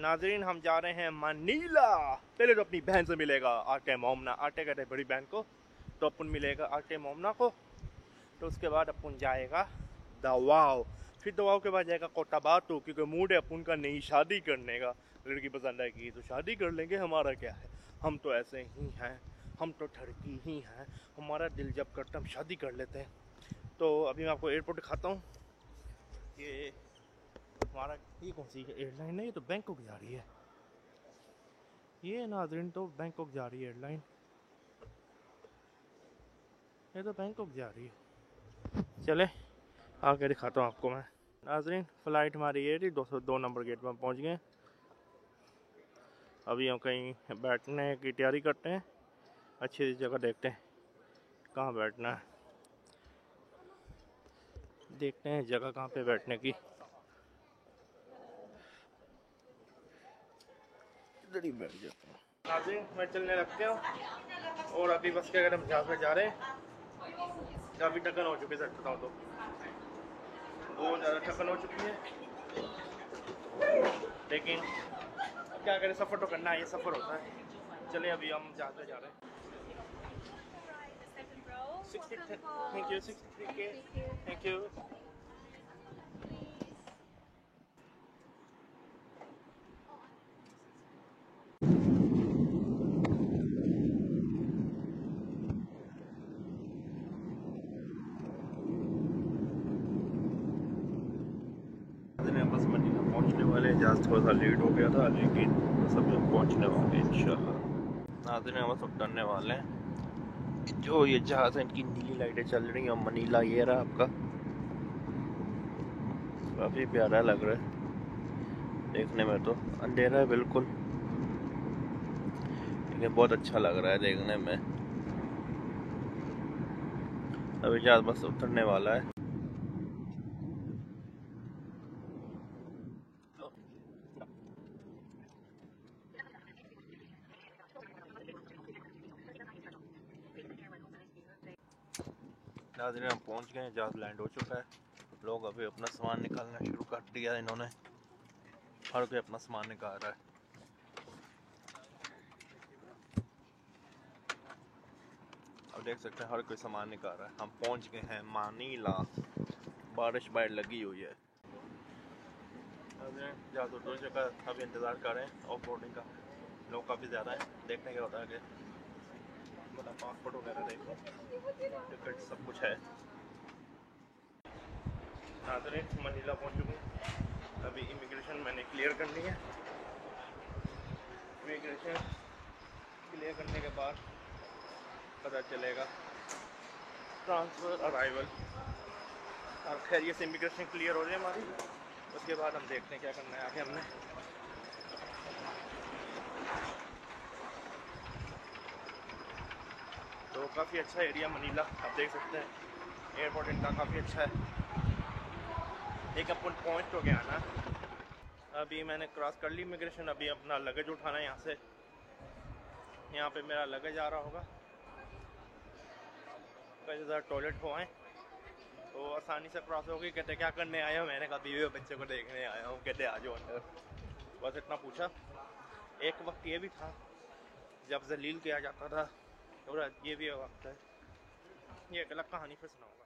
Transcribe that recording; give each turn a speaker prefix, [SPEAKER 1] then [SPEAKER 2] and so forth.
[SPEAKER 1] नाजरीन हम जा रहे हैं मनीला। पहले तो अपनी बहन से मिलेगा आटे मोमना, आटे कहते बड़ी बहन को, तो अपन मिलेगा आटे मोमना को। तो उसके बाद अपन जाएगा दवाओ, फिर दवाओ के बाद जाएगा कोटाबातू, क्योंकि मूड है अपन का नई शादी करने का। लड़की पसंद आएगी तो शादी कर लेंगे, हमारा क्या है, हम तो ऐसे ही हैं, हम तो ठड़की ही हैं, हमारा दिल जब करता हम शादी कर लेते हैं। तो अभी मैं आपको एयरपोर्ट दिखाता हूँ। ये हमारा, ये कौन सी एयरलाइन है, ये तो बैंकॉक जा रही है। ये नाज़रीन तो बैंकॉक जा रही है एयरलाइन, ये तो बैंकॉक जा रही है। चले आगे दिखाता हूँ आपको मैं। नाज़रीन फ़्लाइट हमारी ये थी, 202 नंबर गेट पर पहुँच गए। अभी हम कहीं बैठने की तैयारी करते हैं, अच्छी जगह देखते हैं कहाँ बैठना है, देखते हैं जगह कहाँ पे बैठने की। इधर ही बैठ जाते हैं। नाज़रीन मैं चलने लगते हूँ, और अभी बस के अगर हम जहाँ पे जा रहे हैं काफ़ी थकन हो चुकी है, सच बताऊँ तो बहुत ज़्यादा थकन हो चुकी है, लेकिन क्या करें, सफ़र तो करना है, ये सफ़र होता है। चलिए अभी हम जहाँ पे जा रहे हैं। 60, thank you, 63K, thank you. बस मदीना पहुंचने वाले, जहाज़ थोड़ा सा लेट हो गया था, लेकिन सब लोग पहुंचने वाले हैं इंशाल्लाह। नाज़रीन बस अब डरने वाले हैं। जो ये जहाज़ है इनकी नीली लाइटें चल रही हैं, मनीला ये रहा आपका, काफ़ी प्यारा लग रहा है देखने में, तो अंधेरा है बिल्कुल, लेकिन बहुत अच्छा लग रहा है देखने में। अभी जहाज़ बस उतरने वाला है। नाज़रीन हम पहुंच गए हैं, जहाज़ लैंड हो चुका है। लोग अभी अपना सामान निकालना शुरू कर दिया इन्होंने, हर कोई अपना सामान निकाल रहा है। अब देख सकते हैं हर कोई सामान निकाल रहा है। हम पहुंच गए हैं मनीला, बारिश बाहर लगी हुई है। जहाज़ उतर चुका है, अभी इंतज़ार कर रहे हैं ऑफ बोर्डिंग का। लोग काफ़ी ज़्यादा हैं, देखने क्या होता है कि मतलब पासपोर्ट वगैरह देखो, टिकट सब कुछ है। नाज़रीन मनीला पहुंच चुके हैं, अभी इमिग्रेशन मैंने क्लियर करनी है। इमिग्रेशन क्लियर करने के बाद पता चलेगा ट्रांसफ़र अराइवल। और खैरियत से इमिग्रेशन क्लियर हो जाए हमारी, उसके बाद हम देखते हैं क्या करना है आगे हमने। तो काफ़ी अच्छा एरिया मनीला, आप देख सकते हैं एयरपोर्ट इनका काफ़ी अच्छा है। एक अपन पहुँच तो गया ना, अभी मैंने क्रॉस कर ली इमिग्रेशन। अभी अपना लगेज उठाना है यहाँ से, यहाँ पे मेरा लगेज आ रहा होगा। कहीं ज़रा टॉयलेट हो आए तो आसानी से क्रॉस होगी। कहते क्या करने आया हूँ, मैंने कहा बीवी और बच्चे को देखने आया हूँ। कहते आ जाओ अंदर, बस इतना पूछा। एक वक्त ये भी था जब जलील किया जाता था, और ये भी वक्त है। ये एक अलग कहानी फिर सुनाऊँ।